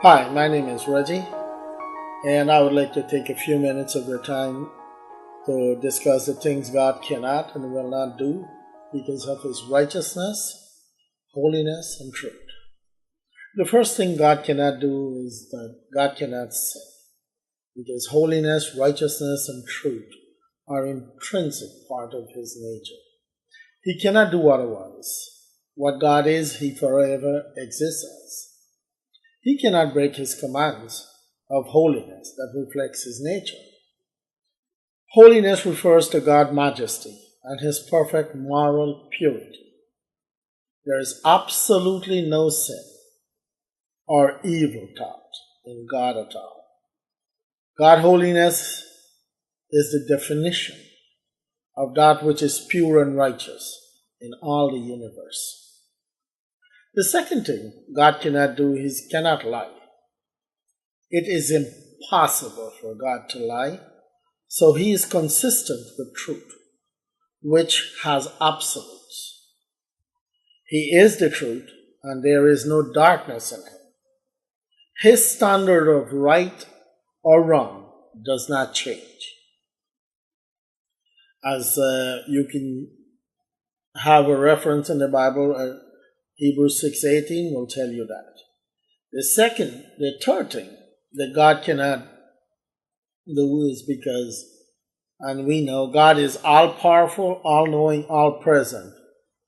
Hi, my name is Reggie, and I would like to take a few minutes of your time to discuss the things God cannot and will not do because of His righteousness, holiness, and truth. The first thing God cannot do is that God cannot sin because holiness, righteousness, and truth are intrinsic part of His nature. He cannot do otherwise. What God is, He forever exists as. He cannot break His commands of holiness that reflects His nature. Holiness refers to God's majesty and His perfect moral purity. There is absolutely no sin or evil thought in God at all. God's holiness is the definition of that which is pure and righteous in all the universe. The second thing God cannot do is He cannot lie. It is impossible for God to lie, so He is consistent with truth, which has absolutes. He is the truth, and there is no darkness in Him. His standard of right or wrong does not change. As you can have a reference in the Bible, Hebrews 6:18 will tell you that. The third thing that God cannot do is because, and we know God is all-powerful, all-knowing, all-present,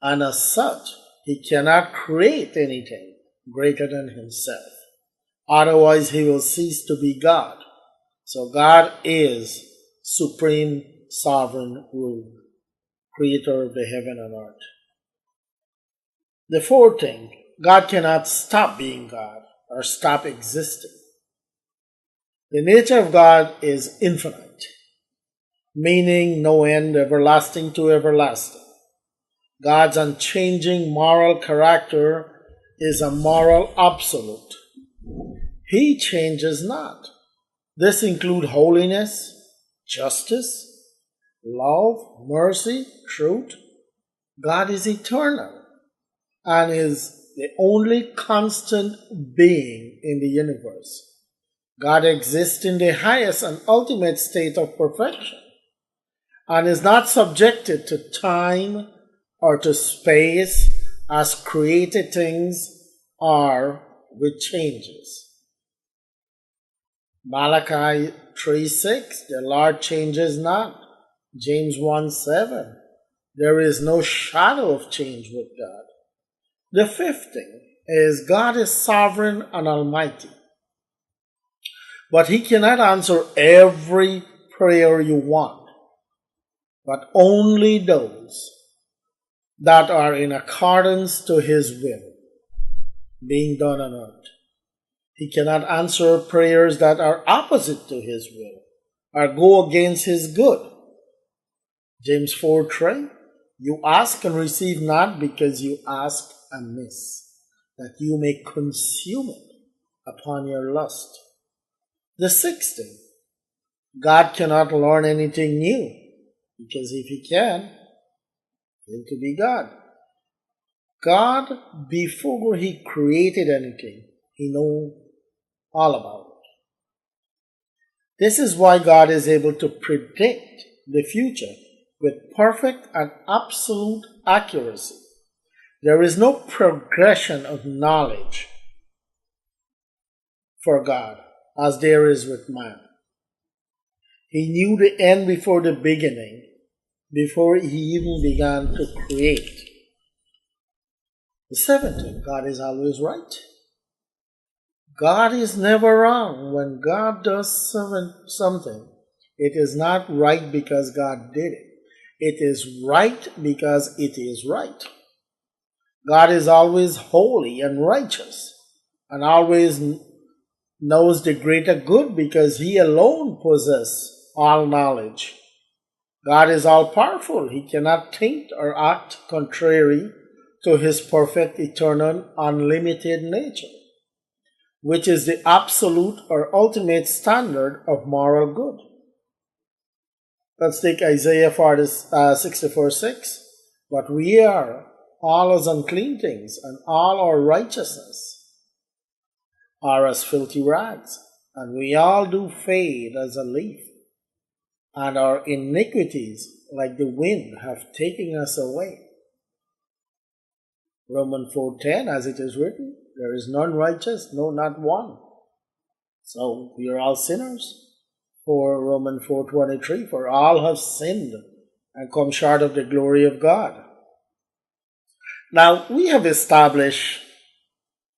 and as such, He cannot create anything greater than Himself. Otherwise, He will cease to be God. So God is supreme, sovereign ruler, creator of the heaven and earth. The fourth thing, God cannot stop being God or stop existing. The nature of God is infinite, meaning no end, everlasting to everlasting. God's unchanging moral character is a moral absolute. He changes not. This includes holiness, justice, love, mercy, truth. God is eternal and is the only constant being in the universe. God exists in the highest and ultimate state of perfection and is not subjected to time or to space as created things are with changes. Malachi 3:6, the Lord changes not. James 1:7, there is no shadow of change with God. The fifth thing is God is sovereign and almighty. But He cannot answer every prayer you want, but only those that are in accordance to His will being done on earth. He cannot answer prayers that are opposite to His will or go against His good. James 4:3, you ask and receive not because you ask amiss, that you may consume it upon your lust. The sixth thing, God cannot learn anything new, because if He can, then to be God. God, before He created anything, He knew all about it. This is why God is able to predict the future with perfect and absolute accuracy. There is no progression of knowledge for God as there is with man. He knew the end before the beginning, before He even began to create. The seventh thing, God is always right. God is never wrong. When God does something, it is not right because God did it. It is right because it is right. God is always holy and righteous and always knows the greater good because He alone possesses all knowledge. God is all powerful. He cannot think or act contrary to His perfect, eternal, unlimited nature, which is the absolute or ultimate standard of moral good. Let's take Isaiah 64:6. But we are all as unclean things, and all our righteousness are as filthy rags, and we all do fade as a leaf, and our iniquities, like the wind, have taken us away. Romans 4:10, as it is written, there is none righteous, no, not one. So we are all sinners. For Romans 4:23, for all have sinned and come short of the glory of God. Now, we have established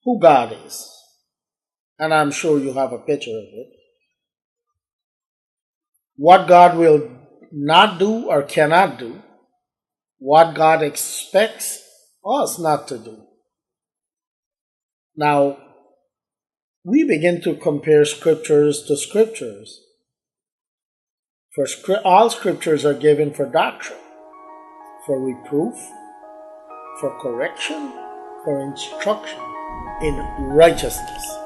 who God is, and I'm sure you have a picture of it. What God will not do or cannot do, what God expects us not to do. Now, we begin to compare scriptures to scriptures. For all scriptures are given for doctrine, for reproof, for correction, for instruction in righteousness.